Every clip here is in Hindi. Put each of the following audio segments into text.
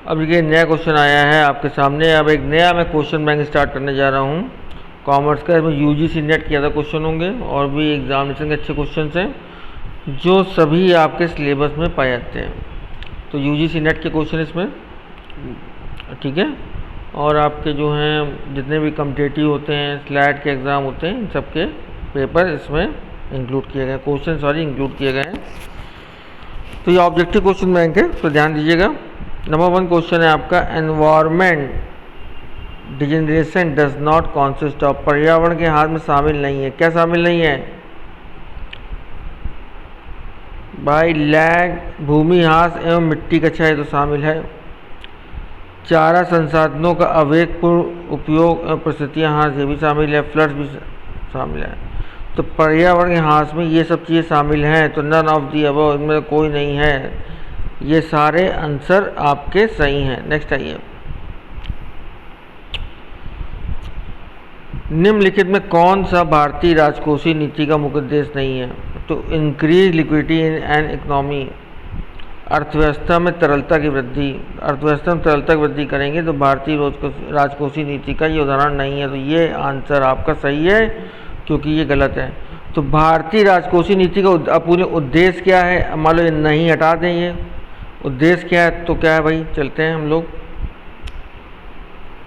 अब देखिए नया क्वेश्चन आया है आपके सामने। अब एक नया मैं क्वेश्चन बैंक स्टार्ट करने जा रहा हूँ कॉमर्स का। इसमें यूजीसी नेट के ज़्यादा क्वेश्चन होंगे और भी एग्जामिनेशन के अच्छे क्वेश्चन हैं जो सभी आपके सिलेबस में पाए जाते हैं। तो यूजीसी नेट के क्वेश्चन इसमें, ठीक है। और आपके जो हैं जितने भी कम्पिटिटिव होते हैं, स्लैट के एग्ज़ाम होते हैं, इन सब के पेपर इसमें इंक्लूड किए गए, क्वेश्चन इंक्लूड किए गए हैं। तो ये ऑब्जेक्टिव क्वेश्चन बैंक है, तो ध्यान दीजिएगा। नंबर 1 क्वेश्चन है आपका, environment degeneration does not consist of. पर्यावरण के हाथ में शामिल नहीं है। क्या शामिल नहीं है भाई? लैग, भूमि ह्रास एवं मिट्टी का क्षय तो शामिल है। चारा संसाधनों का अवेगपूर्ण उपयोग एवं परिस्थितियाँ ह्रास ये भी शामिल है। फ्लड्स भी शामिल है। तो पर्यावरण के ह्रास में ये सब चीज़ें शामिल हैं। तो नन ऑफ दी अबव, इनमें कोई नहीं है। ये सारे आंसर आपके सही हैं। नेक्स्ट आइए, निम्नलिखित में कौन सा भारतीय राजकोषीय नीति का मुख्य उद्देश्य नहीं है? तो increase liquidity in an economy, अर्थव्यवस्था में तरलता की वृद्धि। अर्थव्यवस्था में तरलता की वृद्धि करेंगे तो भारतीय राजकोषीय नीति का ये उदाहरण नहीं है। तो ये आंसर आपका सही है क्योंकि ये गलत है। तो भारतीय राजकोषीय नीति का पूरे उद्देश्य क्या है? मान लो ये नहीं हटा दें, ये उद्देश्य क्या है? तो क्या है भाई, चलते हैं हम लोग।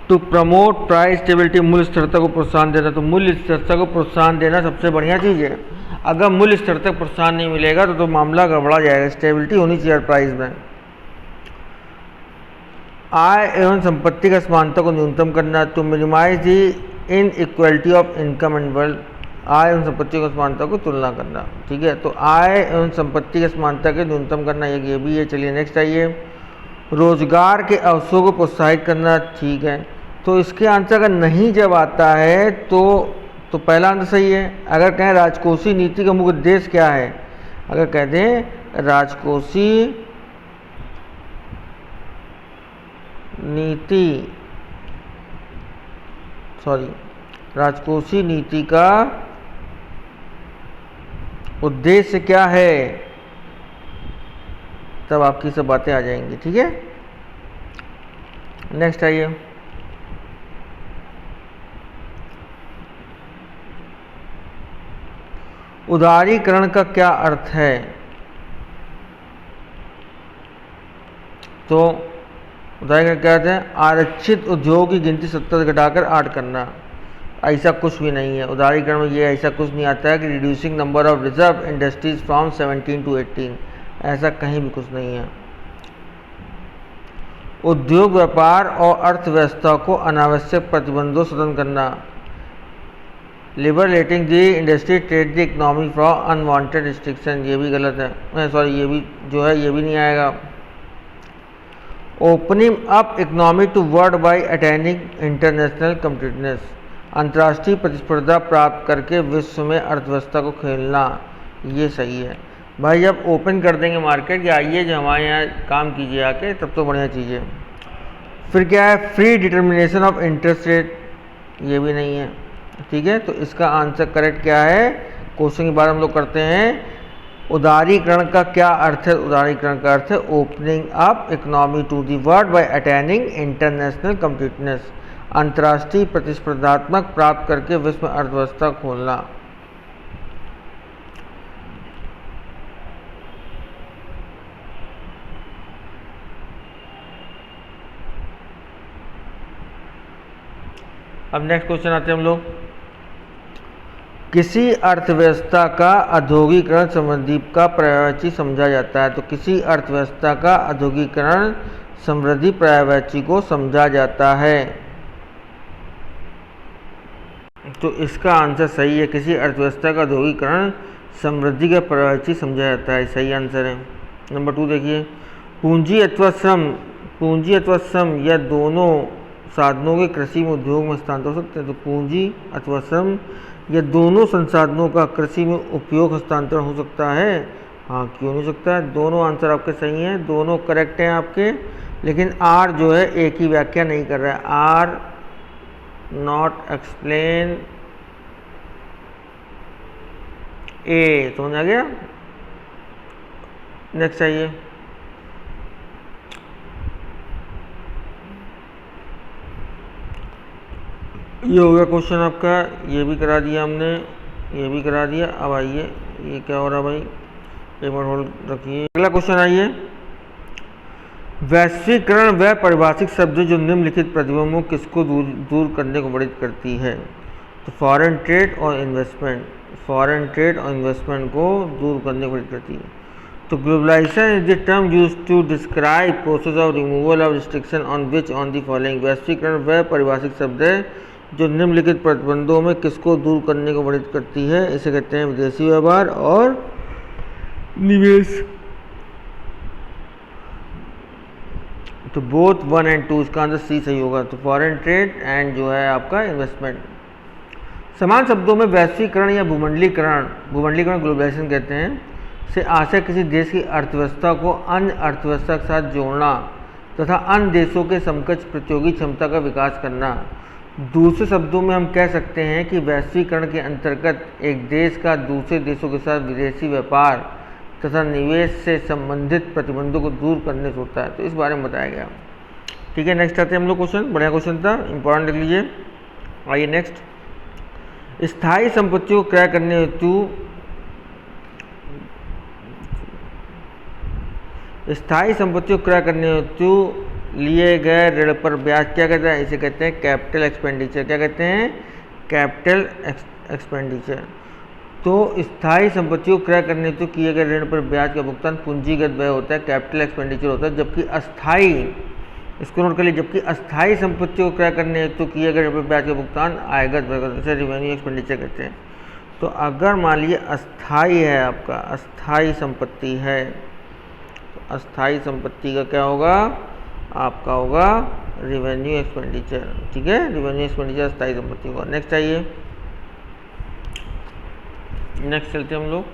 टू प्रमोट प्राइस स्टेबिलिटी, मूल्य स्थिरता को प्रोत्साहन देना। तो मूल्य स्थिरता को प्रोत्साहन देना सबसे बढ़िया चीज़ है। अगर मूल्य स्थिरता को प्रोत्साहन नहीं मिलेगा तो मामला गड़बड़ा जाएगा। स्टेबिलिटी होनी चाहिए प्राइस में। आय एवं संपत्ति का समानता को न्यूनतम करना। To minimise the inequality of income and wealth, आय एवं संपत्ति की समानता को तुलना करना, ठीक है। तो आय एवं संपत्ति की समानता के न्यूनतम करना ये भी है। चलिए नेक्स्ट आइए, रोजगार के अवसरों को प्रोत्साहित करना, ठीक है। तो इसके आंसर अगर नहीं जब आता है तो पहला आंसर सही है। अगर कहें राजकोषीय नीति का मुख्य उद्देश्य क्या है, अगर कह दें राजकोषीय नीति का उद्देश्य क्या है, तब आपकी सब बातें आ जाएंगी, ठीक है। नेक्स्ट आइए, उदारीकरण का क्या अर्थ है? तो उदारीकरण क्या अर्थ है? आरक्षित उद्योग की गिनती 70 से घटाकर 8 करना। ऐसा कुछ भी नहीं है उदारीकरण में। ये ऐसा कुछ नहीं आता है कि reducing number of reserve industries from 17 to 18, ऐसा कहीं भी कुछ नहीं है। उद्योग, व्यापार और अर्थव्यवस्था को अनावश्यक प्रतिबंधों से स्वतंत्र करना। Liberating the industry, trade the economy from unwanted restriction, ये भी गलत है। ये भी जो है ये भी नहीं आएगा। Opening up economy to world by attaining international competitiveness, अंतर्राष्ट्रीय प्रतिस्पर्धा प्राप्त करके विश्व में अर्थव्यवस्था को खेलना, ये सही है भाई। जब ओपन कर देंगे मार्केट कि आइए जो हमारे यहाँ काम कीजिए आके, तब तो बढ़िया चीज़ है। फिर क्या है? Free determination of interest rate, ये भी नहीं है, ठीक है। तो इसका आंसर करेक्ट क्या है? क्वेश्चन की बात हम लोग करते हैं। उदारीकरण का क्या अर्थ है? उदारीकरण का अर्थ है opening up economy to the world by attaining international competitiveness, अंतर्राष्ट्रीय प्रतिस्पर्धात्मक प्राप्त करके विश्व में अर्थव्यवस्था खोलना। अब नेक्स्ट क्वेश्चन आते हैं हम लोग, किसी अर्थव्यवस्था का औद्योगिकरण समृद्धि का पर्यायवाची समझा जाता है। तो किसी अर्थव्यवस्था का औद्योगिकरण समृद्धि पर्यायवाची को समझा जाता है। तो इसका आंसर सही है, किसी अर्थव्यवस्था का औद्योगिकरण समृद्धि का पर्यायवाची समझा जाता है, सही आंसर है। नंबर 2 देखिए, पूंजी अथवा श्रम या दोनों साधनों के कृषि में उद्योग में हस्तांतर हो सकते हैं। तो पूंजी अथवा श्रम या दोनों संसाधनों का कृषि में उपयोग हस्तांतरण हो सकता है। हाँ, क्यों नहीं हो सकता है? दोनों आंसर आपके सही हैं, दोनों करेक्ट हैं आपके। लेकिन आर जो है एक ही व्याख्या नहीं कर रहा है। आर नॉट एक्सप्लेन ए, समझ आ गया। नेक्स्ट आइए, ये हो गया क्वेश्चन आपका, ये भी करा दिया हमने, ये भी करा दिया। अब आइए, ये क्या हो रहा भाई, एक मिनट होल्ड रखिए। अगला क्वेश्चन आइए, वैश्वीकरण वह परिभाषिक शब्द जो निम्नलिखित प्रतिबंधों किसको दूर करने को वर्णित करती है? तो फॉरेन ट्रेड और इन्वेस्टमेंट, फॉरेन ट्रेड और इन्वेस्टमेंट को दूर करने को वर्णित करती है। तो globalisation is the term use to describe process of removal of restriction on which on the following. वैश्वीकरण वह परिभाषिक शब्द है जो निम्नलिखित प्रतिबंधों में किसको दूर करने को वर्णित करती है? इसे कहते हैं विदेशी व्यापार और निवेश। तो बोथ 1 और 2, इसका आंसर सी सही होगा। तो फॉरेन ट्रेड एंड जो है आपका इन्वेस्टमेंट। समान शब्दों में वैश्वीकरण या भूमंडलीकरण, भूमंडलीकरण ग्लोबलाइजेशन कहते हैं, से आशय किसी देश की अर्थव्यवस्था को अन्य अर्थव्यवस्था के साथ जोड़ना तथा अन्य देशों के समकक्ष प्रतियोगी क्षमता का विकास करना। दूसरे शब्दों में हम कह सकते हैं कि वैश्वीकरण के अंतर्गत एक देश का दूसरे देशों के साथ विदेशी व्यापार तथा निवेश से संबंधित प्रतिबंधों को दूर करने से होता है। तो इस बारे में बताया गया। ठीक है, नेक्स्ट आते हैं हम लोग क्वेश्चन, बढ़िया क्वेश्चन था, इंपॉर्टेंट लिख लीजिए। आइए नेक्स्ट, स्थायी संपत्तियों को क्रय करने हेतु स्थायी संपत्तियों को क्रय करने हेतु लिए गए ऋण पर ब्याज क्या कहते हैं? इसे कहते हैं कैपिटल एक्सपेंडिचर। क्या कहते हैं? Capital expenditure. तो स्थायी संपत्तियों को क्रय करने हेतु किए गए ऋण पर ब्याज का भुगतान पूंजीगत व्यय होता है, कैपिटल एक्सपेंडिचर होता है। जबकि अस्थायी, इसको नोट कर लीजिए, जबकि अस्थायी संपत्तियों को क्रय करने हेतु किए गए ऋण पर ब्याज का भुगतान आयगत व्यय, इसे रिवेन्यू एक्सपेंडिचर कहते हैं। तो अगर मान लीजिए अस्थायी है, आपका अस्थायी संपत्ति है, तो अस्थायी संपत्ति का क्या होगा? आपका होगा रिवेन्यू एक्सपेंडिचर। ठीक है, रिवेन्यू एक्सपेंडिचर अस्थायी संपत्ति होगा। नेक्स्ट आइए, नेक्स्ट चलते हम लोग।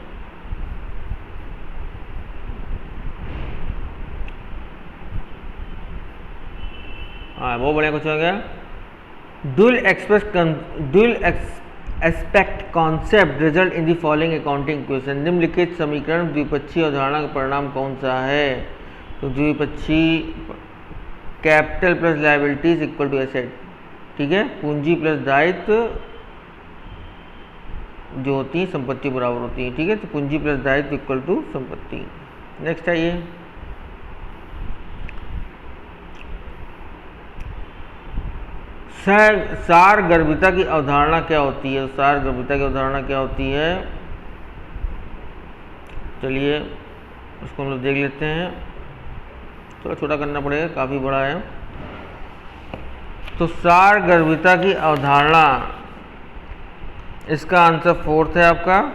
हाँ, बहुत बढ़िया क्वेश्चन हो गया। Dual aspect concept result in the following accounting equation. निम्नलिखित समीकरण द्विपक्षीय अवधारणा का परिणाम कौन सा है? तो द्विपक्षीय capital plus liabilities equal to asset. ठीक है, पूंजी प्लस दायित्व जो होती है संपत्ति बराबर होती है। ठीक है, तो पूंजी प्लस दायित्व इक्वल टू संपत्ति। नेक्स्ट आइए, सारगर्भिता की अवधारणा क्या होती है? सारगर्भिता की अवधारणा क्या होती है? चलिए उसको हम लोग देख लेते हैं, थोड़ा छोटा करना पड़ेगा, काफ़ी बड़ा है। तो सारगर्भिता की अवधारणा, इसका आंसर 4th है आपका।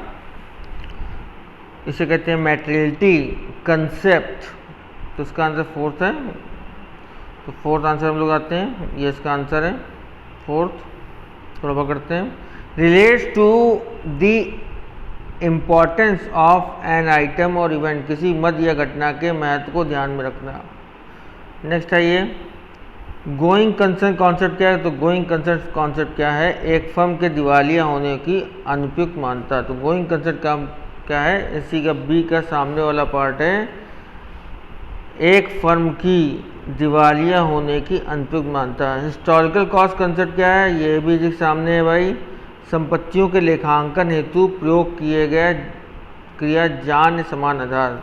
इसे कहते हैं मैटेरियलिटी कंसेप्ट। तो इसका आंसर 4th है। तो 4th आंसर हम लोग आते हैं, ये इसका आंसर है 4th। थोड़ा पकड़ते हैं, relates to the importance of an item और इवेंट, किसी मद या घटना के महत्व को ध्यान में रखना। नेक्स्ट आइए, गोइंग कंसर्न कॉन्सेप्ट क्या है? तो गोइंग कंसर्न कॉन्सेप्ट क्या है? एक फर्म के दिवालिया होने की अनुपयुक्त मान्यता। तो गोइंग कंसर्न का क्या है? इसी का बी का सामने वाला पार्ट है, एक फर्म की दिवालिया होने की अनुपयुक्त मान्यता। हिस्टोरिकल कॉस्ट कंसेप्ट क्या है? ये भी जी सामने है भाई, संपत्तियों के लेखांकन हेतु प्रयोग किए गए क्रियाजान्य समान आधार।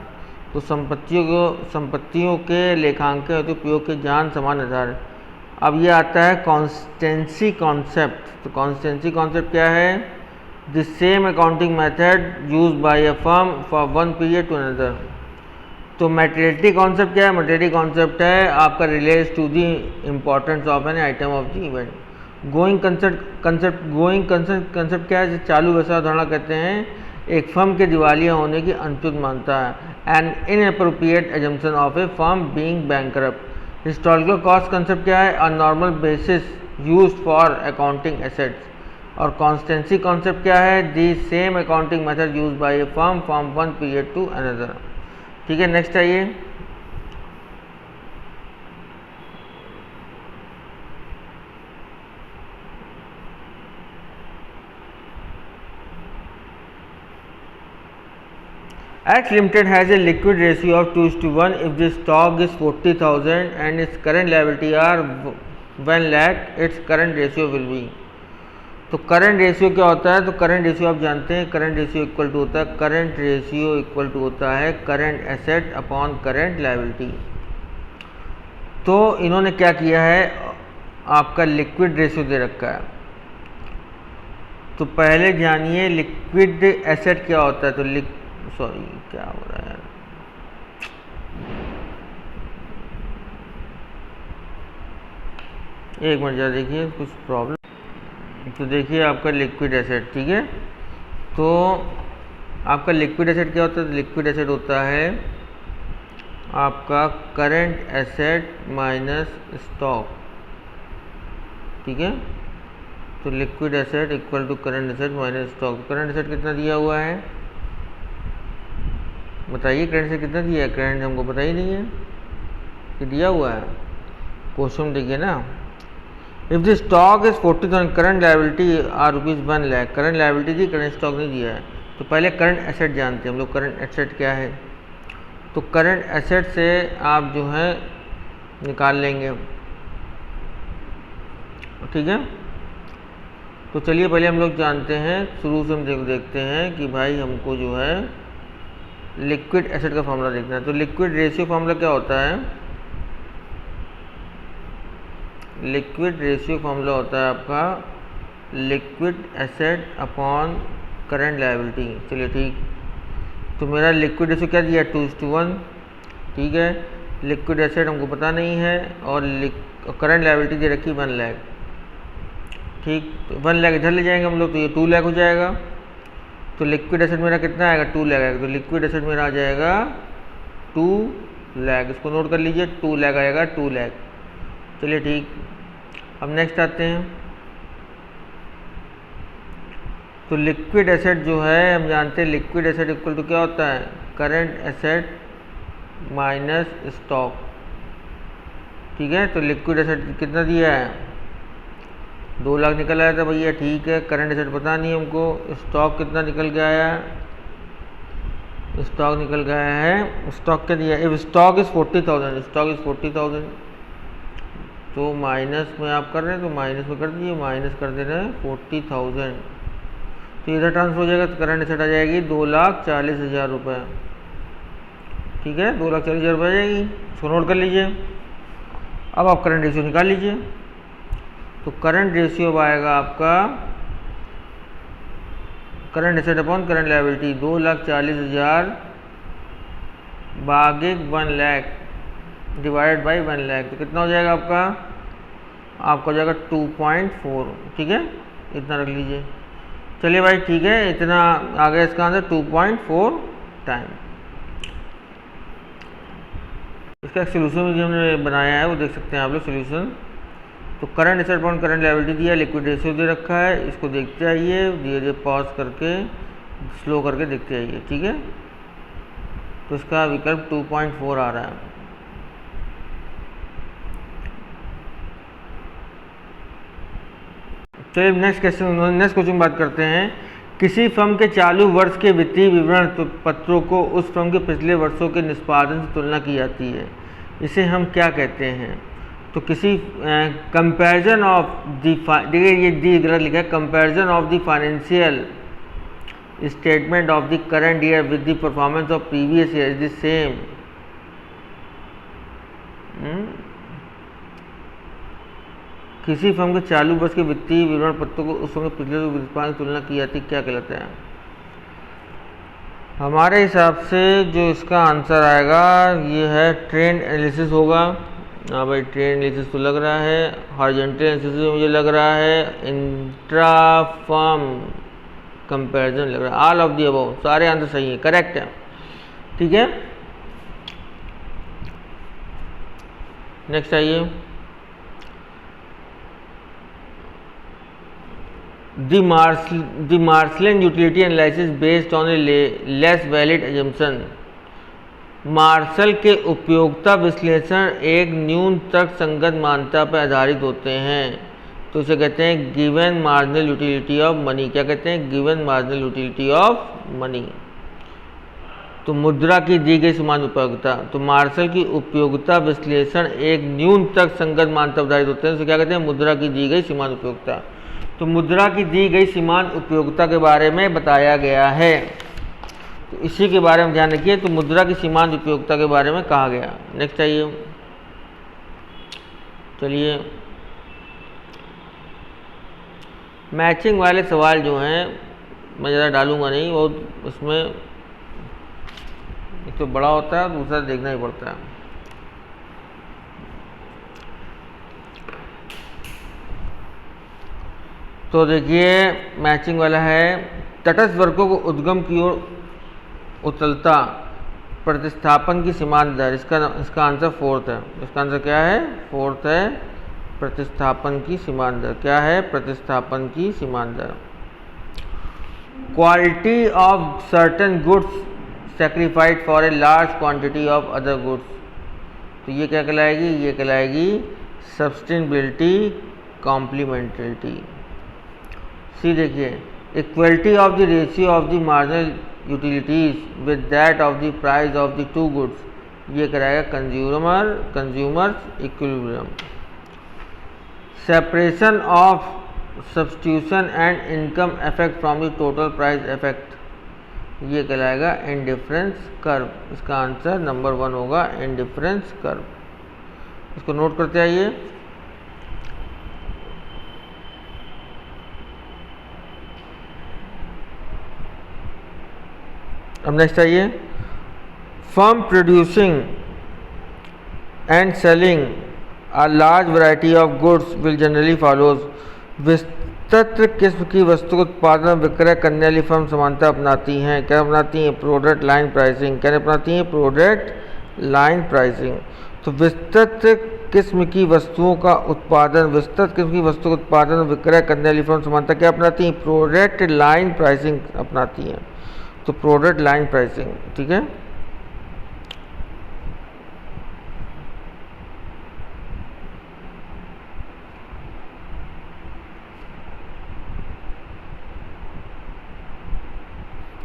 तो संपत्तियों के लेखांकन हेतु प्रयोग के जान समान आधार। अब ये आता है कॉन्स्टेंसी कॉन्सेप्ट। तो कॉन्स्टेंसी कॉन्सेप्ट क्या है? The same accounting method use by a firm for one period to another. तो मैटेरियलिटी कॉन्सेप्ट क्या है? मैटेरियलिटी कॉन्सेप्ट है आपका relates to the importance of an item of the event. Going concept क्या है? चालू व्यवसाय अवधारणा कहते हैं, एक फर्म के दिवालिया होने की अनुचित मान्यता है, an inappropriate assumption of a firm being bankrupt. Historical cost concept क्या है? A normal basis used for accounting assets. और कॉन्स्टेंसी कॉन्सेप्ट क्या है? The same accounting method used by a firm from one period to another. ठीक है, नेक्स्ट आइए, X Limited has a liquid ratio of 2:1 if the stock is 40,000 and its current liability are 1 lakh, its current ratio will be। तो करंट रेशियो क्या होता है? तो करंट रेशियो आप जानते हैं, करंट रेशियो इक्वल टू होता है, करंट रेशियो इक्वल टू होता है current asset upon current liability. तो इन्होंने क्या किया है, आपका लिक्विड रेशियो दे रखा है। तो पहले जानिए लिक्विड एसेट क्या होता है। तो सॉरी क्या हो रहा है, एक मिनट जरा देखिए कुछ प्रॉब्लम। तो देखिए आपका लिक्विड एसेट, ठीक है। तो आपका लिक्विड एसेट क्या होता है? लिक्विड एसेट होता है आपका करंट एसेट माइनस स्टॉक, ठीक है। तो liquid asset equal to current asset minus stock. Current asset कितना दिया हुआ है बताइए, करंट एसेट कितना दिया है? करंट हमको पता ही नहीं है कि दिया हुआ है, क्वेश्चन देखिए ना। If the stock is 40,000 current liability are ₹1 lakh. Current liability दी, करंट स्टॉक नहीं दिया है। तो पहले करंट एसेट जानते हैं हम लोग, करंट एसेट क्या है। तो करंट एसेट से आप जो है निकाल लेंगे, ठीक है। तो चलिए पहले हम लोग जानते हैं, शुरू से हम देखते हैं कि भाई हमको जो है लिक्विड एसेट का फॉर्मूला देखना है। तो लिक्विड रेशियो फॉर्मूला क्या होता है? लिक्विड रेशियो फॉर्मूला होता है आपका liquid asset upon current liability. चलिए ठीक, तो मेरा लिक्विड रेशियो क्या दिया? 2:1, ठीक है। लिक्विड एसेट हमको पता नहीं है और करंट लायबिलिटी दे रखी 1 लाख, ठीक। तो 1 लाख इधर ले जाएंगे हम लोग, तो ये 2 लाख हो जाएगा। तो लिक्विड एसेट मेरा कितना आएगा? 2 लाख आएगा। तो लिक्विड एसेट मेरा आ जाएगा 2 लाख, इसको नोट कर लीजिए, 2 लाख आएगा, 2 लाख। चलिए ठीक, अब नेक्स्ट आते हैं। तो लिक्विड एसेट जो है हम जानते हैं, लिक्विड एसेट इक्वल टू क्या होता है? करंट एसेट माइनस स्टॉक, ठीक है। तो लिक्विड एसेट कितना दिया है? 2 लाख निकल आया था भैया, ठीक है। करंट एसेट पता नहीं हमको। स्टॉक कितना निकल के आया? स्टॉक निकल गया है, स्टॉक क्या दिया? If stock is 40,000, stock is 40,000, तो माइनस में आप कर रहे हैं, तो माइनस में कर दीजिए, माइनस कर दे रहे हैं 40,000। तो इधर ट्रांसफर हो जाएगा, तो करंट एसेट आ जाएगी 2,40,000 रुपये, ठीक है। 2,40,000 रुपये आ जाएगी, इसको नोट कर लीजिए। अब आप करंट रेशियो निकाल लीजिए। तो करंट रेशियो अब आएगा आपका current asset upon current liability, 2,40,000 भागे 1 लाख डिवाइडेड बाई 1 लाख। तो कितना हो जाएगा आपका? आपका हो जाएगा 2.4, ठीक है। इतना रख लीजिए। चलिए भाई ठीक है, इतना आ गया इसका आंसर 2.4 टाइम। इसका एक सोल्यूशन भी हमने बनाया है, वो देख सकते हैं आप लोग सोल्यूशन। तो current asset upon current liability दिया, लिक्विड रेशियो दे रखा है, इसको देखते आइए, धीरे धीरे पॉज करके स्लो करके देखते आइए, ठीक है। तो इसका विकल्प 2.4 आ रहा है। चलिए नेक्स्ट क्वेश्चन बात करते हैं। किसी फर्म के चालू वर्ष के वित्तीय विवरण पत्रों को उस फर्म के पिछले वर्षों के निष्पादन से तुलना की जाती है, इसे हम क्या कहते हैं? तो किसी कंपैरिजन ऑफ देखिए ये डी गलत लिखा है, comparison of the financial statement of the current year with the performance of previous year is the same. किसी फर्म के चालू वर्ष के वित्तीय विवरण पत्रों को उस फर्म के पिछले वर्ष की तुलना की जाती है, क्या कहलाता है? हमारे हिसाब से जो इसका आंसर आएगा ये है ट्रेंड एनालिसिस होगा। हाँ भाई, ट्रेंड एनालिसिस तो लग रहा है, हॉरिजॉन्टल एनालिसिस मुझे लग रहा है, इंट्रा फर्म कंपैरिजन लग रहा है। ऑल ऑफ दी अबव, सारे आंसर सही है, करेक्ट है, ठीक है। नेक्स्ट आइए। The Marshallian utility analysis based on a less valid assumption। Marshall के उपयोगिता विश्लेषण एक न्यून तर्क संगत मान्यता पर आधारित होते हैं, तो इसे कहते हैं given marginal utility of money. क्या कहते हैं? Given marginal utility of money. तो मुद्रा की दी गई समान उपयोगिता, तो मार्शल की उपयोगिता विश्लेषण एक न्यून तर्क संगत मान्यता पर आधारित होते हैं, तो क्या कहते हैं? मुद्रा की दी गई समान उपयोगिता। तो मुद्रा की दी गई सीमांत उपयोगिता के बारे में बताया गया है। तो इसी के बारे में ध्यान रखिए। तो मुद्रा की सीमांत उपयोगिता के बारे में कहा गया। नेक्स्ट आइए, चलिए मैचिंग वाले सवाल जो हैं मैं ज़्यादा डालूंगा नहीं, वो उसमें एक तो बड़ा होता है, दूसरा देखना ही पड़ता है। तो देखिए मैचिंग वाला है, तटस्थ वर्गों को उद्गम की ओर उतलता प्रतिस्थापन की सीमांत दर। इसका आंसर फोर्थ है। इसका आंसर क्या है? फोर्थ है, प्रतिस्थापन की सीमांत दर। क्या है? प्रतिस्थापन की सीमांत दर। Quality of certain goods sacrificed for a large quantity of other goods. तो ये क्या कहलाएगी? ये कहलाएगी सस्टेनेबिलिटी कॉम्प्लीमेंट्रिटी। सी देखिए, equality of the ratio of the marginal utilities with that of the price of the two goods. ये कराएगा consumers equilibrium. Separation of substitution and income effect from the total price effect. ये कहलाएगा इंडिफरेंस कर्व। इसका आंसर नंबर 1 होगा, इंडिफरेंस कर्व। इसको नोट करते आइए। अब नेक्स्ट आइए, firm producing and selling a large variety of goods will generally follows. विस्तृत किस्म की वस्तु उत्पादन विक्रय करने वाली फर्म समानता अपनाती हैं। क्या अपनाती हैं? Product line pricing. क्या अपनाती हैं? Product line pricing. तो विस्तृत किस्म की वस्तुओं का उत्पादन, विस्तृत किस्म की वस्तु उत्पादन विक्रय करने वाली फर्म समानता क्या अपनाती हैं? प्रोडक्ट लाइन प्राइसिंग अपनाती हैं। तो प्रोडक्ट लाइन प्राइसिंग, ठीक है।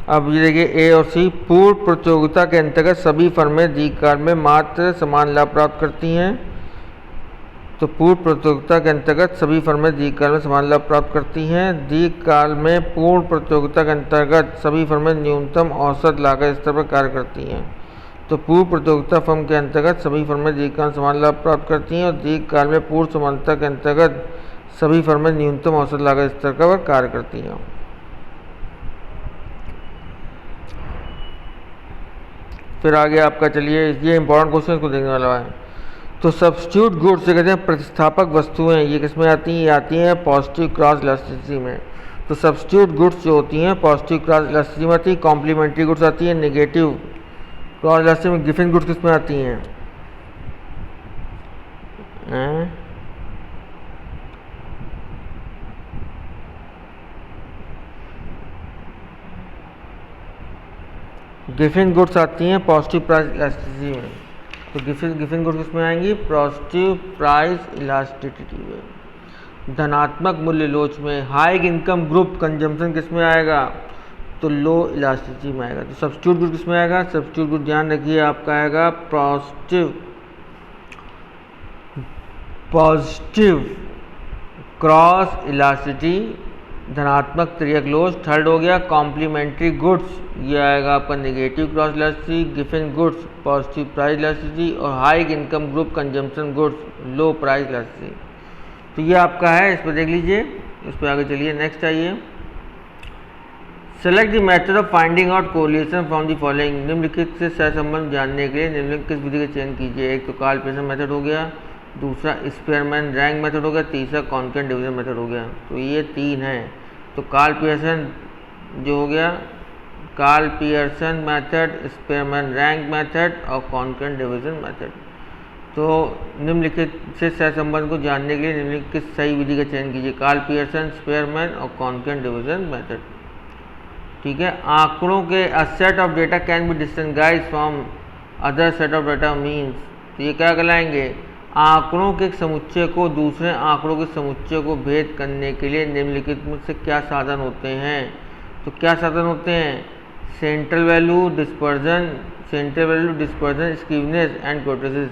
अब ये देखिए ए और सी, पूर्व प्रतियोगिता के अंतर्गत सभी फर्में दीर्घकाल में मात्र समान लाभ प्राप्त करती हैं। तो पूर्व प्रतियोगिता के अंतर्गत सभी फर्में दीर्घकाल में समान लाभ प्राप्त करती हैं। दीर्घकाल में पूर्ण प्रतियोगिता के अंतर्गत सभी फर्में न्यूनतम औसत लागत स्तर पर कार्य करती हैं। तो पूर्व प्रतियोगिता फर्म के अंतर्गत सभी फर्में दीर्घकाल में समान लाभ प्राप्त करती हैं और दीर्घकाल में पूर्ण समानता के अंतर्गत सभी फर्में न्यूनतम औसत लागत स्तर पर कार्य करती हैं। फिर आगे आपका, चलिए ये इंपॉर्टेंट क्वेश्चन को देखने वाला है। तो सब्स्टिट्यूट गुड्स से कहते हैं प्रतिस्थापक वस्तुएं। ये किसमें आती हैं? ये आती हैं पॉजिटिव क्रॉस इलास्टिसिटी में। तो सब्स्टिट्यूट गुड्स जो होती हैं पॉजिटिव क्रॉस इलास्टिसिटी में आती है। कॉम्प्लीमेंट्री गुड्स आती है नेगेटिव क्रॉस इलास्टिसिटी में। गिफिन गुड्स किसमें आती हैं? गिफिन गुड्स आती हैं पॉजिटिव प्राइस इलास्टिसिटी में। तो गिफिन गुड्स किसमें आएंगी? पॉजिटिव प्राइस इलास्टिसिटी में। धनात्मक मूल्य लोच में। हाई इनकम ग्रुप कंजम्पशन किसमें आएगा? तो लो इलास्टिसिटी में आएगा। तो सब्स्टिट्यूट गुड किसमें आएगा? सब्स्टिट्यूट गुड ध्यान रखिए आपका आएगा पॉजिटिव क्रॉस इलास्टिसिटी, धनात्मक त्रियक लोच। थर्ड हो गया कॉम्प्लीमेंट्री गुड्स, ये आएगा आपका negative cross elasticity. Giffen goods positive price elasticity और high income group consumption goods low price elasticity. तो ये आपका है, इस पर देख लीजिए। इस पर आगे चलिए, नेक्स्ट आइए। Select the method of finding out correlation from the following. निम्नलिखित से सहसंबंध जानने के लिए निम्नलिखित किस विधि का चयन कीजिए? एक तो कार्ल पियर्सन मेथड हो गया, दूसरा स्पेयरमैन रैंक मेथड हो गया, तीसरा कॉन्करेंट डिवीजन मेथड हो गया। तो ये 3 हैं। तो कार्ल पियर्सन जो हो गया, Karl Pearson method, Spearman rank method और कॉन्करेंट डिवीजन मेथड। तो निम्नलिखित से सहसंबंध को जानने के लिए निम्नलिखित किस सही विधि का चयन कीजिए? कार्ल पियर्सन, स्पेयरमैन और कॉन्करेंट डिवीजन मेथड, ठीक है। आंकड़ों के a set of data can be distinguished from other set of data means. तो ये क्या कहलाएंगे? आंकड़ों के समुच्चय को दूसरे आंकड़ों के समुच्चय को भेद करने के लिए निम्नलिखित में से क्या साधन होते हैं? तो क्या साधन होते हैं? Central value dispersion, skewness and kurtosis.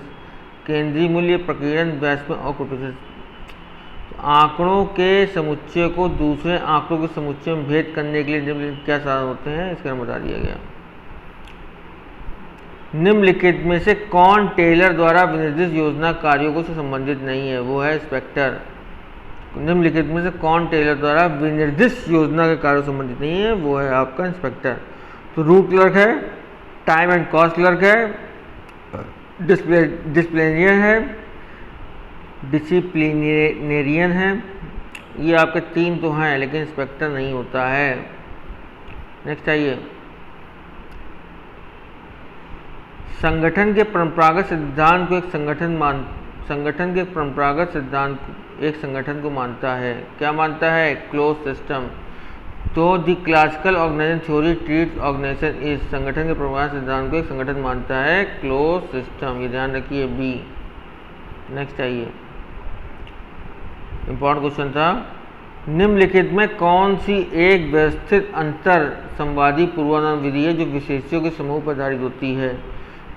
केंद्रीय मूल्य, प्रकीर्णन, वैश्विक और कुर्टोसिस। तो आंकड़ों के समुच्चय को दूसरे आंकड़ों के समुच्चय में भेद करने के लिए निम्नलिखित क्या साधन होते हैं, इसका नाम बता दिया गया। निम्नलिखित में से कौन टेलर द्वारा विनिर्दिष्ट योजना कार्यों को से संबंधित नहीं है, वो है इंस्पेक्टर। निम्नलिखित में से कौन टेलर द्वारा विनिर्दिष्ट योजना के कार्यों से संबंधित नहीं है, वो है आपका इंस्पेक्टर। तो रूट क्लर्क है, टाइम एंड कॉस्ट क्लर्क है, डिसिप्लिनेरियन है, डिसिप्लिनेरियन है। ये आपके 3 तो हैं, लेकिन इंस्पेक्टर नहीं होता है। नेक्स्ट आइए, संगठन के परंपरागत सिद्धांत को एक संगठन के परंपरागत सिद्धांत एक संगठन को मानता है, क्या मानता है, क्लोज सिस्टम। तो the classical organisation theory treats organisation इस संगठन के परंपरागत सिद्धांत को एक संगठन मानता है, क्लोज सिस्टम। ये ध्यान रखिए, बी। नेक्स्ट आइए, इंपॉर्टेंट क्वेश्चन था, निम्नलिखित में कौन सी एक व्यवस्थित अंतर संवादी पूर्वानुमान विधि है जो विशेषों के समूह पर आधारित होती है।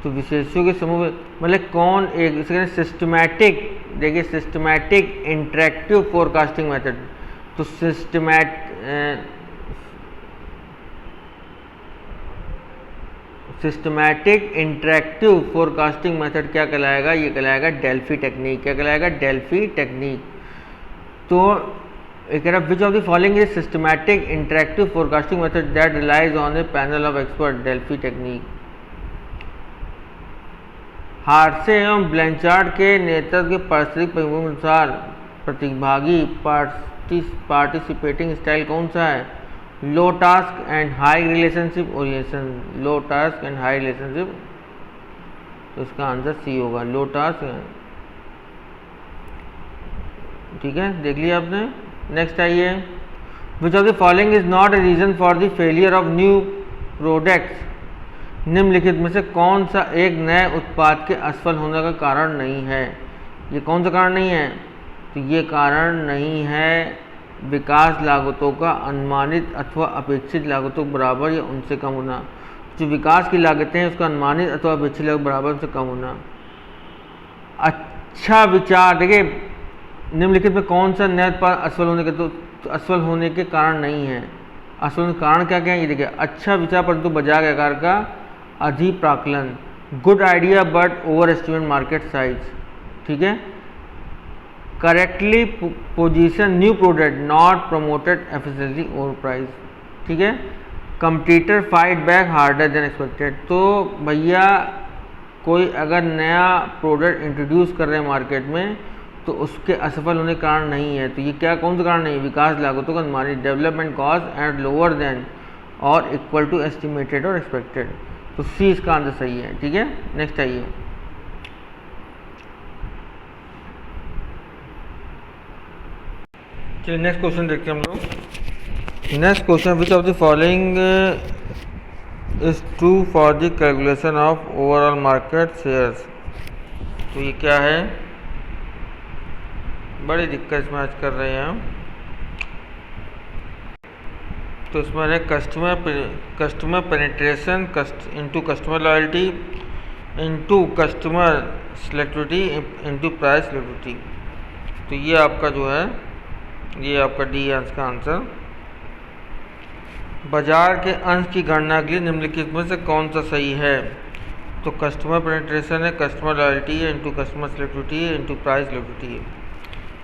तो विशेषों के समूह मतलब कौन एक, इसे कहते हैं सिस्टमैटिक। देखिए, सिस्टमैटिक इंटरैक्टिव फोरकास्टिंग मेथड। तो सिस्टमैटिक इंटरैक्टिव फोरकास्टिंग मेथड क्या कहलाएगा, ये कहलाएगा डेल्फी टेक्निक। क्या कहलाएगा, डेल्फी टेक्निक। तो एक which of the following is systematic interactive forecasting method that relies on a panel of expert, Delphi technique. Hersey एवं ब्लैंचार्ड के नेतृत्व के पारिस्थितिक परिवर्तन अनुसार प्रतिभागी पार्टिसिपेटिंग स्टाइल कौन सा है, low task and high relationship orientation. Low task and high relationship, तो इसका आंसर सी होगा, लो टास्क। ठीक है, देख लिया आपने। नेक्स्ट आइए, which of the following is not a reason for the failure of new products. निम्नलिखित में से कौन सा एक नए उत्पाद के असफल होने का कारण नहीं है। ये कौन सा कारण नहीं है, तो ये कारण नहीं है विकास लागतों का अनुमानित अथवा अपेक्षित लागतों के बराबर या उनसे कम होना। जो विकास की लागतें हैं उसका अनुमानित अथवा अपेक्षित लागत बराबर उनसे कम होना। अच्छा विचार, देखिए निम्नलिखित में कौन सा नए उत्पाद असफल होने के, तो असफल होने के कारण नहीं है। असफल होने के कारण क्या क्या है, ये देखिए, अच्छा विचार परंतु बाजार के आकार का अधिप्राकलन, good idea but over estimate market size. ठीक है, correctly position new product not promoted efficiently over price. ठीक है, competitor fight back harder than expected. तो भैया कोई अगर नया प्रोडक्ट इंट्रोड्यूस कर रहे हैं मार्केट में तो उसके असफल होने के कारण नहीं है। तो ये क्या, कौन सा कारण नहीं है, विकास लागतों का अनुमानित, development cost and lower than और इक्वल टू एस्टिमेटेड और एक्सपेक्टेड। तो सी इसका आंसर सही है। ठीक है, नेक्स्ट आइए, चलिए नेक्स्ट क्वेश्चन देखते हैं हम लोग। Next question, which of the following is true for the calculation of overall market shares. तो ये क्या है, बड़ी दिक्कत इसमें आज कर रहे हैं हम। तो इसमें है customer penetration into customer loyalty into customer selectivity into price selectivity. तो ये आपका जो है, ये आपका डी है इसका आंसर। बाजार के अंश की गणना के लिए निम्नलिखित में से कौन सा सही है। तो कस्टमर पेनिट्रेशन है, कस्टमर लॉयल्टी है, इंटू कस्टमर सिलेक्टिविटी है, इंटू प्राइस सिलेक्टिविटी है।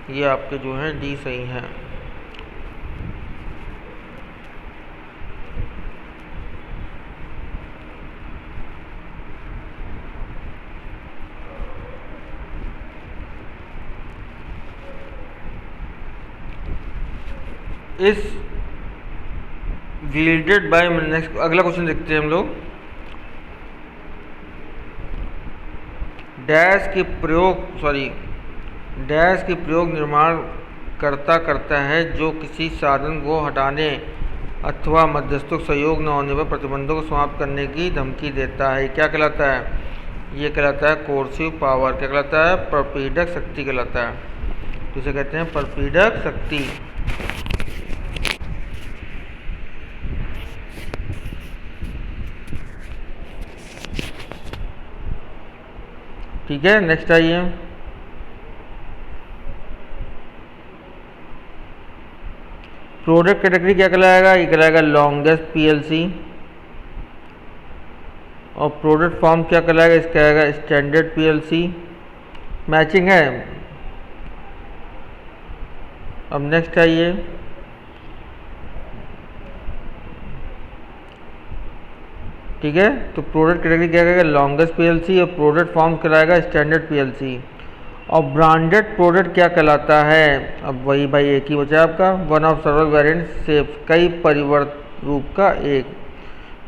ये आपके जो है डी सही है। इस yielded बाय, नेक्स्ट अगला क्वेश्चन देखते हैं हम लोग। डैश के प्रयोग निर्माण करता है जो किसी साधन को हटाने अथवा मध्यस्थों का सहयोग न होने पर प्रतिबंधों को समाप्त करने की धमकी देता है। क्या कहलाता है, ये कहलाता है कोर्सिव पावर। क्या कहलाता है, परपीडक शक्ति कहलाता है। तो इसे कहते हैं परपीडक शक्ति। ठीक है, नेक्स्ट आइए। प्रोडक्ट कैटेगरी क्या कहलाएगा, ये कहलाएगा लॉन्गेस्ट पीएलसी। और प्रोडक्ट फॉर्म क्या कहलाएगा, इसका कहलाएगा स्टैंडर्ड पीएलसी। मैचिंग है। अब नेक्स्ट आइए, ठीक है। तो प्रोडक्ट कैटेगरी क्या कहेगा, लॉन्गेस्ट पीएलसी। और प्रोडक्ट फॉर्म कहलाएगा स्टैंडर्ड पीएलसी। और ब्रांडेड प्रोडक्ट क्या कहलाता है, अब वही भाई एक ही बचा आपका, वन ऑफ सर्वल वेरिएंट शेप्स, कई परिवर्त रूप का एक।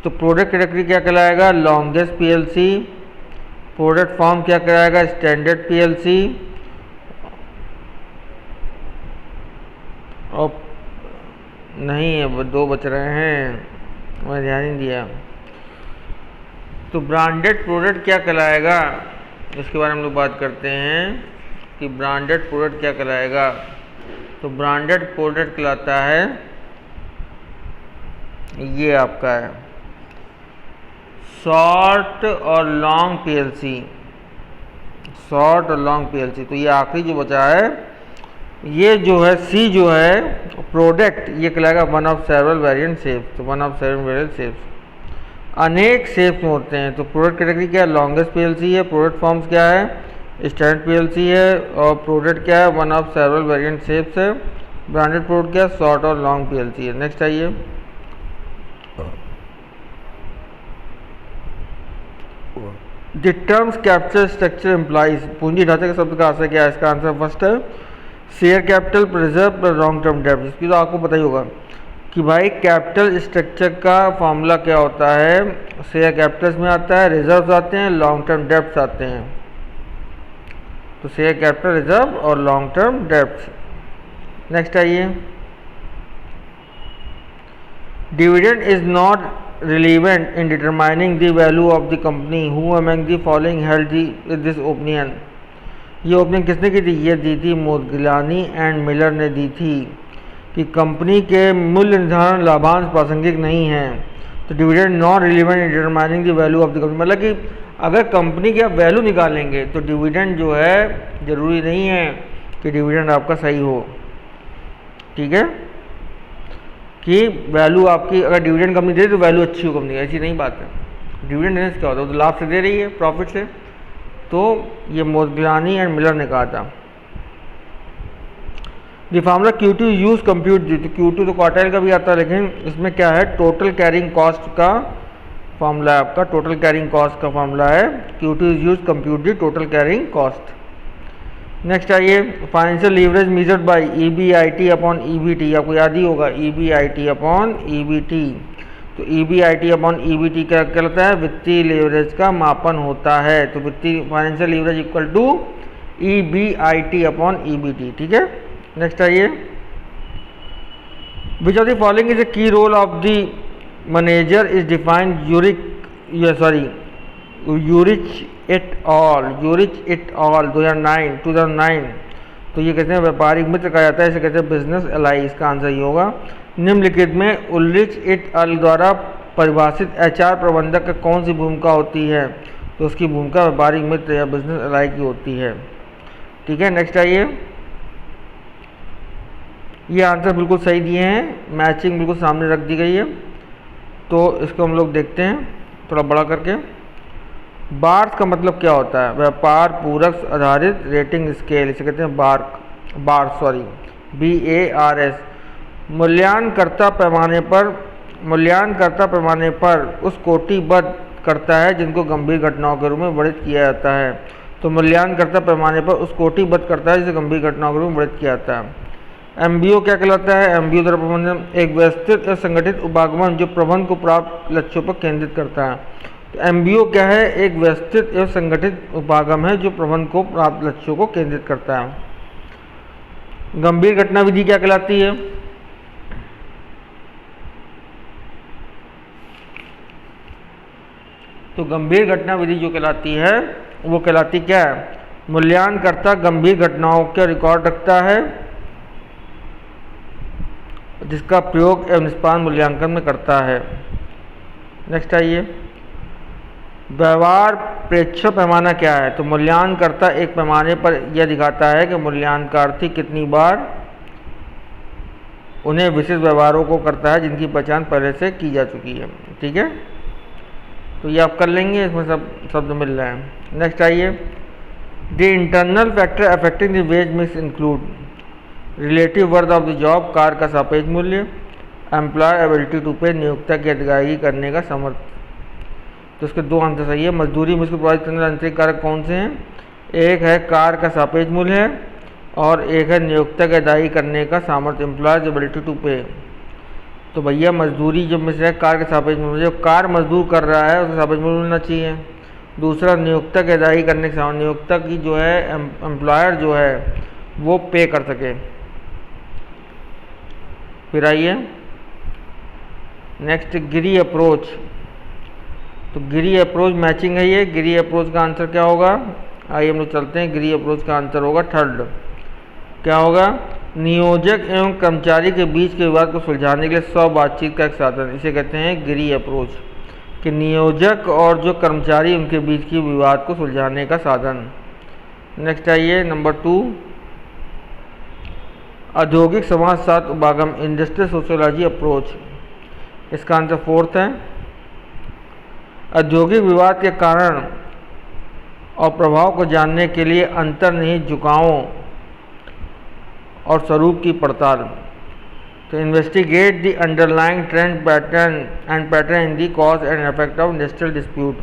तो प्रोडक्ट कैटेगरी क्या कहलाएगा, लॉन्गेस्ट पीएलसी। प्रोडक्ट फॉर्म क्या कहलाएगा, स्टैंडर्ड पीएलसी। और नहीं है, वो दो बच रहे हैं, मैं ध्यान नहीं दिया। तो ब्रांडेड प्रोडक्ट क्या कहलाएगा, इसके बारे में हम लोग बात करते हैं कि ब्रांडेड प्रोडक्ट क्या कहलाएगा। तो ब्रांडेड प्रोडक्ट कहलाता है, ये आपका है शॉर्ट और लॉन्ग पीएलसी। शॉर्ट और लॉन्ग पीएलसी। तो ये आखिरी जो बचा है, ये जो है सी जो है प्रोडक्ट, ये कहलाएगा one of several variant shapes. तो one of several variant shapes अनेक शेप्स में होते हैं। तो प्रोडक्ट कैटेगरी क्या है, लॉन्गेस्ट पीएलसी है। प्रोडक्ट फॉर्म्स क्या है, स्टैंडर्ड पीएलसी है। और प्रोडक्ट क्या है, one of several variant shapes है। ब्रांडेड प्रोडक्ट क्या है, शॉर्ट और लॉन्ग पीएलसी है। नेक्स्ट आइए, the terms capital structure employs, पूंजी ढांचे के शब्द का आशय क्या है, इसका आंसर फर्स्ट है share capital preserve long term डेब्ट। इसकी तो आपको पता ही होगा कि भाई कैपिटल स्ट्रक्चर का फॉर्मूला क्या होता है, शेयर कैपिटल्स में आता है, रिजर्व्स आते हैं, लॉन्ग टर्म डेब्ट्स आते हैं। तो शेयर कैपिटल, रिजर्व और लॉन्ग टर्म डेब्ट्स। नेक्स्ट आइए, dividend is not relevant in determining the value of the company, who among the following held this opinion. ये ओपिनियन किसने की थी, ये दी थी मोदगिलानी एंड मिलर ने दी थी कि कंपनी के मूल्य निर्धारण लाभांश प्रासंगिक नहीं है। तो dividend not relevant in determining the value of the company, मतलब कि अगर कंपनी की आप वैल्यू निकालेंगे तो डिविडेंड जो है ज़रूरी नहीं है कि डिविडेंड आपका सही हो, ठीक है। कि वैल्यू आपकी अगर डिविडेंड कंपनी दे तो वैल्यू अच्छी हो कंपनी, ऐसी नहीं बात है। डिविडेंड देने से क्या होता है, तो लाभ से दे रही है, प्रॉफिट से। तो ये मोदगिलानी एंड मिलर ने कहा था। The formula Q2 use compute the, तो Q2 तो क्वार्टाइल का भी आता है, लेकिन इसमें क्या है, टोटल कैरिंग कॉस्ट का फार्मूला है आपका, टोटल कैरिंग कॉस्ट का फार्मूला है। Q2 use compute the total carrying cost. Next आइए, financial leverage measured by EBIT upon EBT, आपको याद ही होगा EBIT अपॉन EBT। तो EBIT अपॉन EBT क्या कहलाता है, वित्तीय लीवरेज का मापन होता है। तो वित्तीय financial leverage equal to EBIT upon EBT, ठीक है। नेक्स्ट आइए, which of the following is a key role of the manager is defined Ulrich et al 2009। तो ये कहते हैं व्यापारिक मित्र कहा जाता है, इसे कहते हैं बिजनेस एलाई। इसका आंसर ये होगा, निम्नलिखित में उल्रिच इट अल द्वारा परिभाषित HR प्रबंधक का कौन सी भूमिका होती है। तो उसकी भूमिका व्यापारिक मित्र या बिजनेस एलाई की होती है, ठीक है। नेक्स्ट आइए, ये आंसर बिल्कुल सही दिए हैं, मैचिंग बिल्कुल सामने रख दी गई है। तो इसको हम लोग देखते हैं थोड़ा बड़ा करके। बार्स का मतलब क्या होता है, व्यापार पूरक आधारित रेटिंग स्केल, इसे कहते हैं BARS। मूल्यांकनकर्ता पैमाने पर उस कोटिबद्ध करता है जिनको गंभीर घटनाओं के रूप में वर्णित किया जाता है। तो मूल्यांकनकर्ता पैमाने पर उस कोटिबद्ध करता है जिसे गंभीर घटनाओं के रूप में वर्णित किया जाता है। MBO क्या कहलाता है, MBO द्वारा प्रबंधन एक व्यवस्थित या संगठित उपागमन जो प्रबंधन को प्राप्त लक्ष्यों पर केंद्रित करता है। तो MBO क्या है, एक व्यवस्थित एवं संगठित उपागम है जो प्रबंधन को प्राप्त लक्ष्यों को केंद्रित करता है। गंभीर घटना विधि क्या कहलाती है, तो गंभीर घटना विधि जो कहलाती है वो कहलाती क्या है, मूल्यांकनकर्ता गंभीर घटनाओं का रिकॉर्ड रखता है जिसका प्रयोग एवं निष्पादन मूल्यांकन में करता है। नेक्स्ट आइए, व्यवहार प्रेक्षण पैमाना क्या है। तो मूल्यांकनकर्ता एक पैमाने पर यह दिखाता है कि मूल्यांकनार्थी कितनी बार उन्हें विशेष व्यवहारों को करता है जिनकी पहचान पहले से की जा चुकी है। ठीक है, तो ये आप कर लेंगे, इसमें सब शब्द मिल रहे हैं। नेक्स्ट आइए, the internal factor affecting the ways mix include relative worth of the job, कार्य का सापेक्ष मूल्य, एम्प्लॉय एबिलिटी टू पे, नियोक्ता की अदायगी करने का सामर्थ्य। तो इसके दो आंसर सही है। मजदूरी मुश्किल प्रभावित करने वाले आंतरिक कारक कौन से हैं? एक है कार्य का सापेक्ष मूल्य है और एक है नियोक्ता की अदायगी करने का सामर्थ्य, एम्प्लॉयज एबिलिटी टू पे। तो भैया मजदूरी जब में से कार्य का सापेक्ष मूल्य, जो कार्य मजदूर कर रहा है उसका सापेक्ष मूल्य मिलना चाहिए। दूसरा नियोक्ता की अदायगी करने के सामर्थ्य, नियोक्ता की जो है एम्प्लॉयर जो है वो पे कर सके। फिर आइए नेक्स्ट, गिरी अप्रोच। तो गिरी अप्रोच मैचिंग है ये। गिरी अप्रोच का आंसर क्या होगा? आइए हम लोग चलते हैं। गिरी अप्रोच का आंसर होगा थर्ड। क्या होगा? नियोजक एवं कर्मचारी के बीच के विवाद को सुलझाने के लिए स्व बातचीत का एक साधन, इसे कहते हैं गिरी अप्रोच। कि नियोजक और जो कर्मचारी उनके बीच की विवाद को सुलझाने का साधन। नेक्स्ट आइए नंबर 2, औद्योगिक समाजशास्त्र उपागम, इंडस्ट्रियल सोशियोलॉजी अप्रोच। इसका आंसर फोर्थ है। औद्योगिक विवाद के कारण और प्रभाव को जानने के लिए अंतर्निहित झुकावों और स्वरूप की पड़ताल। तो investigate the underlying trend pattern in the cause and effect of industrial dispute.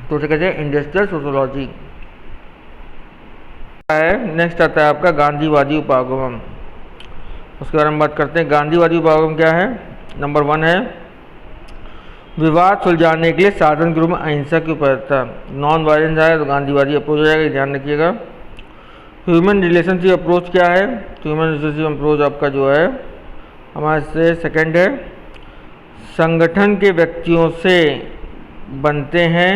तो उसे कहते हैं इंडस्ट्रियल सोशियोलॉजी है। नेक्स्ट आता है आपका गांधीवादी उपागम। उसके बारे में बात करते हैं। गांधीवादी उपागम क्या है? नंबर 1 है विवाद सुलझाने के लिए साधन के रूप में अहिंसा की उपयोगिता। नॉन वायलेंस आएगा तो गांधीवादी अप्रोच हो जाएगा, ध्यान रखिएगा। ह्यूमन रिलेशनशिप अप्रोच क्या है? तो ह्यूमन रिलेशनशिप अप्रोच आपका जो है हमारे से सेकंड है। संगठन के व्यक्तियों से बनते हैं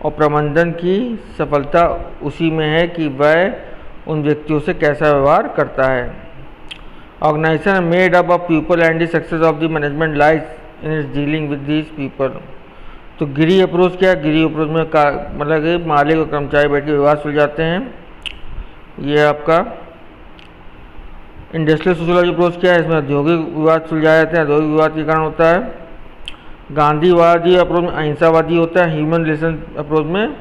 और प्रबंधन की सफलता उसी में है कि वह उन व्यक्तियों से कैसा व्यवहार करता है। Organisation made up of people and the success of the management lies in is dealing with these people. तो गिरी अप्रोच क्या है? गिरी अप्रोच में मतलब कि मालिक और कर्मचारी बैठ के विवाद सुलझाते हैं। ये आपका इंडस्ट्रियल सोशियोलॉजी अप्रोच क्या है? इसमें औद्योगिक विवाद सुलझाए जाते हैं, औद्योगिक विवाद के कारण होता है। गांधीवादी अप्रोच में अहिंसावादी होता है। ह्यूमन रिलेशन अप्रोच में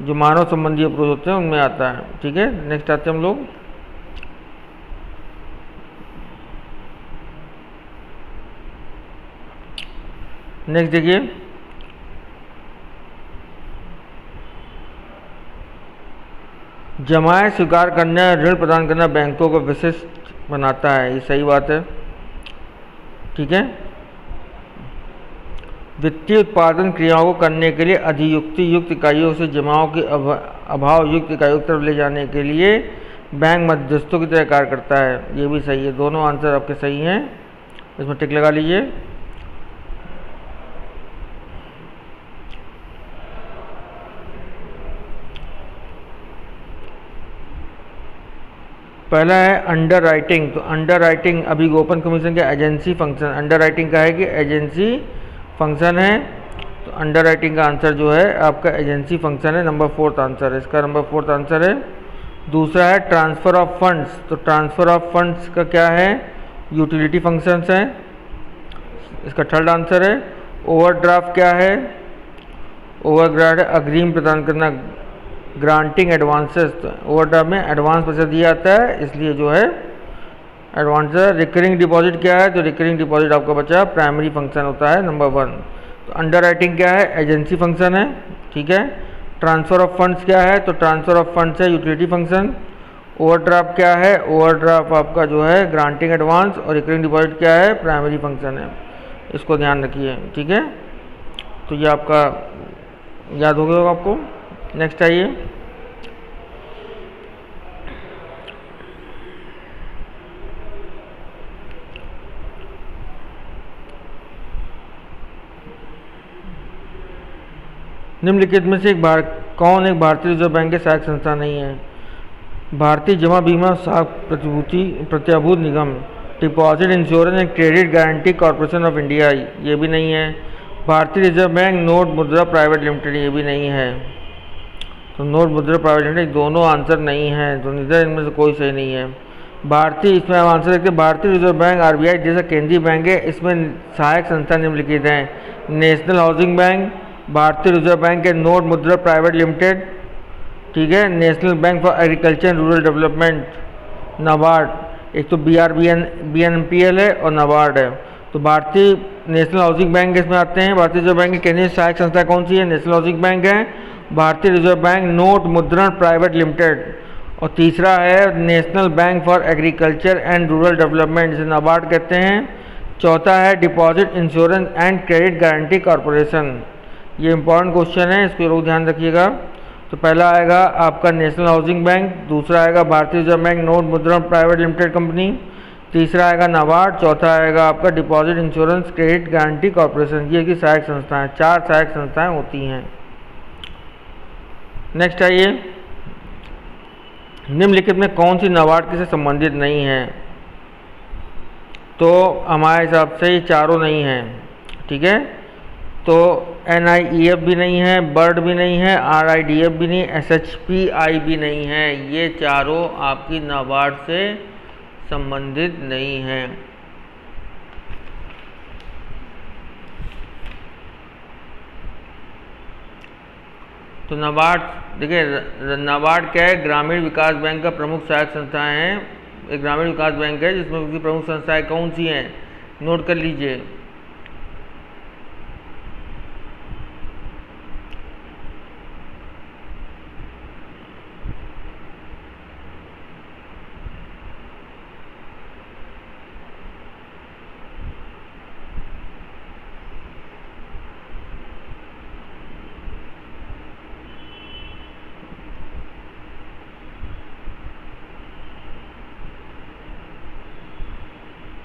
जो मानव संबंधी अप्रोच होते हैं उनमें आता है। ठीक है, नेक्स्ट आते हैं हम लोग नेक्स्ट देखिए, जमायत स्वीकार करना, ऋण प्रदान करना बैंकों को विशिष्ट बनाता है। ये सही बात है। ठीक है, वित्तीय उत्पादन क्रियाओं को करने के लिए अधियुक्ति युक्त इकाइयों से जमाओं के अभाव युक्त इकाइयों की तरफ ले जाने के लिए बैंक मध्यस्थों की तरह कार्य करता है। ये भी सही है। दोनों आंसर आपके सही हैं, इसमें टिक लगा लीजिए। पहला है अंडर राइटिंग। तो अंडर राइटिंग अभिगोपन कमीशन का एजेंसी फंक्शन। अंडर राइटिंग का है कि एजेंसी फंक्शन है। तो अंडर राइटिंग का आंसर जो है आपका एजेंसी फंक्शन है। नंबर 4th आंसर है इसका, नंबर 4th आंसर है। दूसरा है ट्रांसफ़र ऑफ फंड्स। तो ट्रांसफ़र ऑफ फंड्स का क्या है? यूटिलिटी फंक्शंस है, इसका 3rd आंसर है। ओवरड्राफ्ट क्या है? ओवरड्राफ्ट अग्रिम प्रदान करना, ग्रांटिंग एडवांसेस। तो ओवरड्राफ्ट में एडवांस पैसा दिया जाता है, इसलिए जो है एडवांस। रिकरिंग डिपॉजिट क्या है? तो रिकरिंग डिपॉजिट आपका बचा प्राइमरी फंक्शन होता है, नंबर 1। तो अंडर राइटिंग क्या है? एजेंसी फंक्शन है। ठीक है, ट्रांसफ़र ऑफ फंड्स क्या है? तो ट्रांसफ़र ऑफ फंड्स है यूटिलिटी फंक्शन। ओवरड्राफ्ट क्या है? ओवरड्राफ्ट आपका जो है ग्रांटिंग एडवांस। और रिकरिंग डिपॉजिट क्या है? प्राइमरी फंक्शन है। इसको ध्यान रखिए। ठीक है, तो ये आपका याद हो गया होगा आपको। नेक्स्ट आइए, निम्नलिखित में से कौन एक भारतीय रिजर्व बैंक के सहायक संस्था नहीं है? भारतीय जमा बीमा प्रत्याभूत निगम, Deposit Insurance and Credit Guarantee Corporation of India, ये भी नहीं है। Bharatiya Reserve Bank Note Mudra Private Limited, ये भी नहीं है। तो नोट मुद्रा प्राइवेट लिमिटेड दोनों आंसर नहीं है, तो निधर इनमें से कोई सही नहीं है। भारतीय, इसमें हम आंसर देखते हैं, भारतीय रिजर्व बैंक आरबीआई जैसा केंद्रीय बैंक है, इसमें सहायक संस्था निम्नलिखित हैं। नेशनल हाउसिंग बैंक, भारतीय रिजर्व बैंक के नोट मुद्रा प्राइवेट लिमिटेड, ठीक है, national bank for agriculture and rural development, NABARD, एक तो BNPL है और नाबार्ड है। तो भारतीय नेशनल हाउसिंग बैंक इसमें आते हैं। भारतीय रिजर्व बैंक की केंद्रीय सहायक संस्था कौन सी है? नेशनल हाउसिंग बैंक है। भारतीय रिजर्व बैंक नोट मुद्रण प्राइवेट लिमिटेड, और तीसरा है national bank for agriculture and rural development, जिसे नाबार्ड कहते हैं। चौथा है deposit Insurance and Credit Guarantee corporation. ये इंपॉर्टेंट क्वेश्चन है, इसको लोग ध्यान रखिएगा। तो पहला आएगा आपका नेशनल हाउसिंग बैंक, दूसरा आएगा भारतीय रिजर्व बैंक नोट मुद्रण प्राइवेट लिमिटेड कंपनी, तीसरा आएगा नाबार्ड, चौथा आएगा आपका deposit insurance credit Guarantee corporation. ये की सहायक संस्थाएं, 4 सहायक संस्थाएं होती हैं। नेक्स्ट आइए, निम्नलिखित में कौन सी नाबार्ड से संबंधित नहीं है? तो हमारे हिसाब से ये चारों नहीं हैं, ठीक है। तो NIEF भी नहीं है, बर्ड भी नहीं है, RIDF भी नहीं, SHPI भी नहीं है। ये चारों आपकी नाबार्ड से संबंधित नहीं हैं। तो नाबार्ड, देखिए नाबार्ड क्या है? ग्रामीण विकास बैंक का प्रमुख सहायक संस्थाएं हैं। एक ग्रामीण विकास बैंक है जिसमें उसकी प्रमुख संस्थाएं कौन सी हैं? नोट कर लीजिए।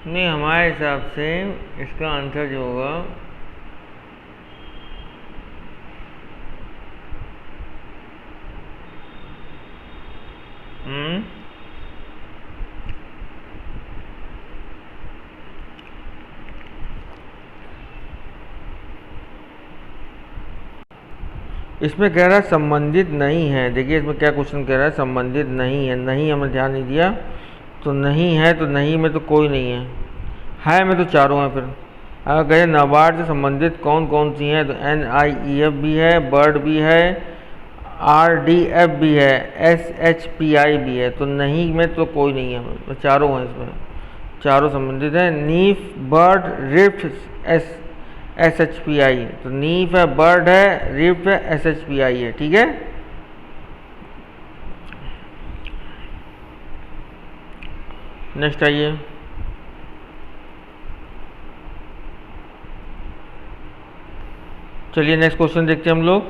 नहीं, हमारे हिसाब से इसका आंसर जो होगा इसमें कह रहा है संबंधित नहीं है। देखिए इसमें क्या क्वेश्चन कह रहा है, संबंधित नहीं है। नहीं हमने ध्यान नहीं दिया, तो नहीं है, तो नहीं में तो कोई नहीं है में तो चारों हैं। फिर अगर कहें नाबार्ड से संबंधित कौन कौन सी हैं, तो NIEF भी है, बर्ड भी है, RDF भी है, SHPI भी है। तो नहीं में तो कोई नहीं है, चारों हैं, इसमें चारों संबंधित हैं। Knife, bird, rift, SHPI। तो नीफ है, बर्ड है, रिफ्ट है, SHPI है, ठीक है। नेक्स्ट आइए, चलिए नेक्स्ट क्वेश्चन देखते हैं हम लोग।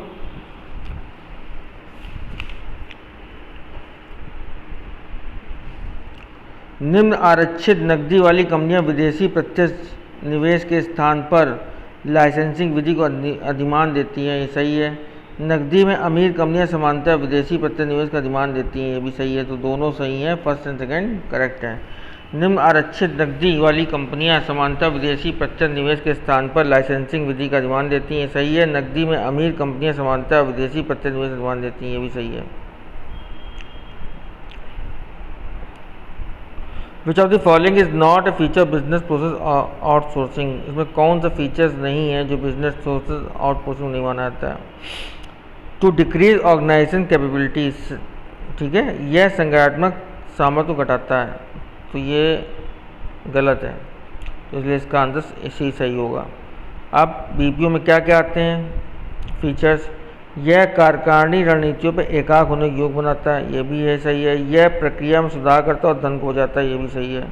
निम्न आरक्षित नकदी वाली कंपनियां विदेशी प्रत्यक्ष निवेश के स्थान पर लाइसेंसिंग विधि को अधिमान देती हैं। ये सही है। नकदी में अमीर कंपनियां समानतः विदेशी प्रत्यक्ष निवेश का अधिमान देती हैं। ये भी सही है। तो दोनों सही हैं, फर्स्ट एंड सेकंड करेक्ट है। निम्न आरक्षित नकदी वाली कंपनियां समानतः विदेशी प्रत्यक्ष निवेश के स्थान पर लाइसेंसिंग विधि का अधिमान देती हैं। सही है। नकदी में अमीर कंपनियां समानतः विदेशी प्रत्यक्ष निवेश का अधिमान देती हैं। ये भी सही है। विच of the following is not a feature business process outsourcing? इसमें कौन सा फीचर्स नहीं है जो बिजनेस प्रोसेस आउटसोर्सिंग नहीं माना जाता है? टू डिक्रीज ऑर्गेनाइजेशन कैपेबिलिटीज, ठीक है, यह संज्ञानात्मक सामर्थ्य को घटाता है। तो ये गलत है, तो इसलिए इसका आंसर इसी सही होगा। अब BPO में क्या क्या आते हैं फीचर्स? यह कार्यकारिणी रणनीतियों पर एकाग्र होने के योग बनाता है। ये भी है, सही है। यह प्रक्रिया में सुधार करता है और धन को हो जाता है। ये भी सही है।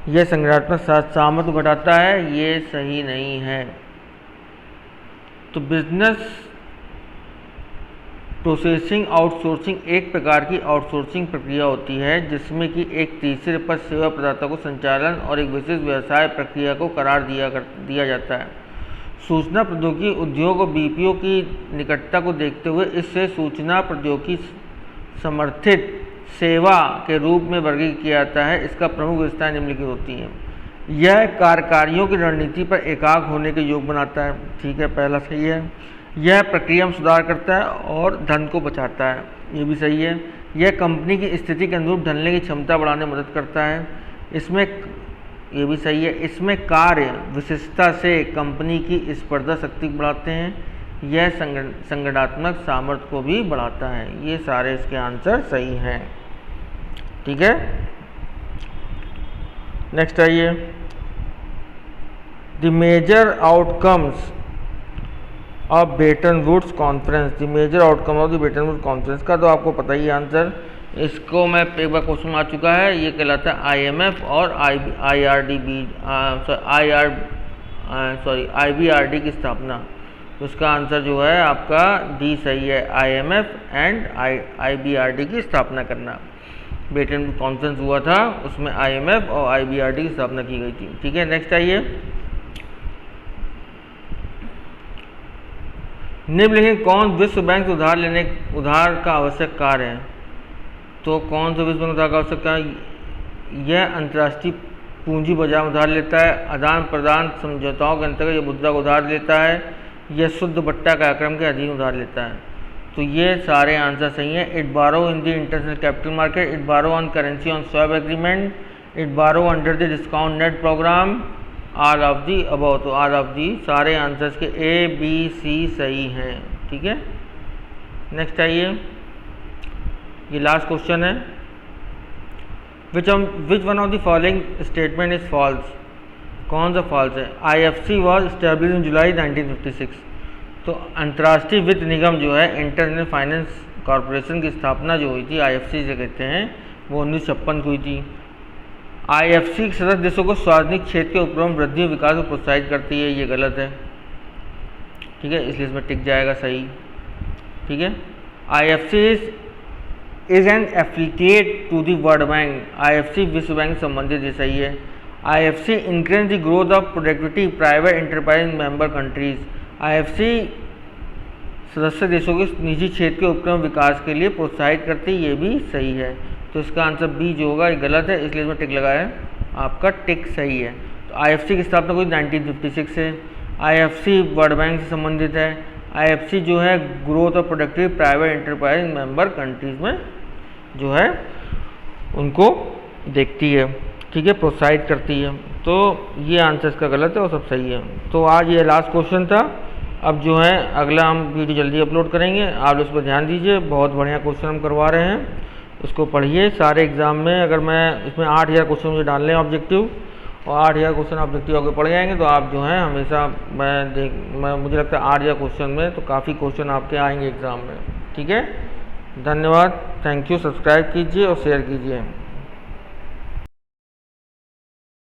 यह संज्ञानात्मक सामर्थ्य को घटाता है। ये सही नहीं है। तो बिजनेस प्रोसेसिंग आउटसोर्सिंग एक प्रकार की आउटसोर्सिंग प्रक्रिया होती है जिसमें कि एक तीसरे पर सेवा प्रदाता को संचालन और एक विशेष व्यवसाय प्रक्रिया को करार दिया जाता है। सूचना प्रौद्योगिकी उद्योग और BPO की निकटता को देखते हुए इससे सूचना प्रौद्योगिकी समर्थित सेवा के रूप में वर्गीकृत किया जाता है। इसका प्रमुख विशेषताएं निम्नलिखित होती हैं। यह कार्यकारियों की रणनीति पर एकाग्र होने के योग बनाता है। ठीक है, पहला सही है। यह प्रक्रिया में सुधार करता है और धन को बचाता है। ये भी सही है। यह कंपनी की स्थिति के अनुरूप ढलने की क्षमता बढ़ाने में मदद करता है। इसमें ये भी सही है, इसमें कार्य विशिष्टता से कंपनी की स्पर्धा शक्ति बढ़ाते हैं। यह संगठनात्मक सामर्थ्य को भी बढ़ाता है। ये सारे इसके आंसर सही हैं। ठीक है, नेक्स्ट आइए, the major outcomes of Bretton Woods conference. The major outcome of the Bretton Woods conference का तो आपको पता ही है आंसर। इसको मैं एक बार क्वेश्चन आ चुका है, ये कहलाता है IMF और IBRD की स्थापना। तो इसका आंसर जो है आपका डी सही है, IMF एंड IBRD की स्थापना करना। बेटन वुड्स कॉन्फ्रेंस हुआ था, उसमें IMF और IBRD की स्थापना की गई थी। ठीक है, नेक्स्ट आइए, निम्नलिखित कौन विश्व बैंक से उधार का आवश्यक कार्य है। तो कौन सा विश्व बैंक उधार का आवश्यक कार्य? यह अंतर्राष्ट्रीय पूंजी बाजार में उधार लेता है, आदान प्रदान समझौताओं के अंतर्गत यह मुद्रा को उधार लेता है, यह शुद्ध बट्टा कार्यक्रम के अधीन उधार लेता है। तो ये सारे आंसर सही हैं। It borrow in the international capital market, it borrow on currency on swap agreement, it borrow under the discount net programme, all of the above. तो आर ऑफ दी सारे आंसर्स के ABC सही हैं। ठीक है, नेक्स्ट आइए, ये लास्ट क्वेश्चन है, which one of the following statement is false. कौन सा फॉल्स है? IFC was establish in July 1956। तो अंतर्राष्ट्रीय वित्त निगम जो है, इंटरनेशनल फाइनेंस कॉरपोरेशन की स्थापना जो हुई थी, IFC से कहते हैं, वो 1956 को हुई थी। IFC सदस्य देशों को सार्वजनिक क्षेत्र के उपक्रम वृद्धि और विकास को प्रोत्साहित करती है। ये गलत है। ठीक है, इसलिए इसमें टिक जाएगा सही। ठीक है, IFC is an affiliate to the World Bank. IFC विश्व बैंक से संबंधित, ये सही है। IFC increase the growth of productivity private enterprise member countries. IFC सदस्य देशों के निजी क्षेत्र के उपक्रम विकास के लिए प्रोत्साहित करती है। ये भी सही है। तो इसका आंसर बी जो होगा ये गलत है, इसलिए इसमें टिक लगाया है। आपका टिक सही है। तो IFC की स्थापना हुई 1956 से। IFC वर्ल्ड बैंक से संबंधित है। IFC जो है ग्रोथ और productive private enterprise member countries में जो है उनको देखती है। ठीक है, प्रोत्साहित करती है। तो ये आंसर इसका गलत है और सब सही है। तो आज ये लास्ट क्वेश्चन था। अब जो है अगला हम वीडियो जल्दी अपलोड करेंगे, आप उस पर ध्यान दीजिए। बहुत बढ़िया क्वेश्चन हम करवा रहे हैं, उसको पढ़िए। सारे एग्ज़ाम में अगर मैं इसमें 8000 क्वेश्चन मुझे डालने हैं ऑब्जेक्टिव, और 8000 क्वेश्चन ऑब्जेक्टिव आगे पढ़ जाएंगे तो आप जो है हमेशा मुझे लगता है 8000 क्वेश्चन में तो काफ़ी क्वेश्चन आपके आएंगे एग्ज़ाम में। ठीक है, धन्यवाद, थैंक यू। सब्सक्राइब कीजिए और शेयर कीजिए।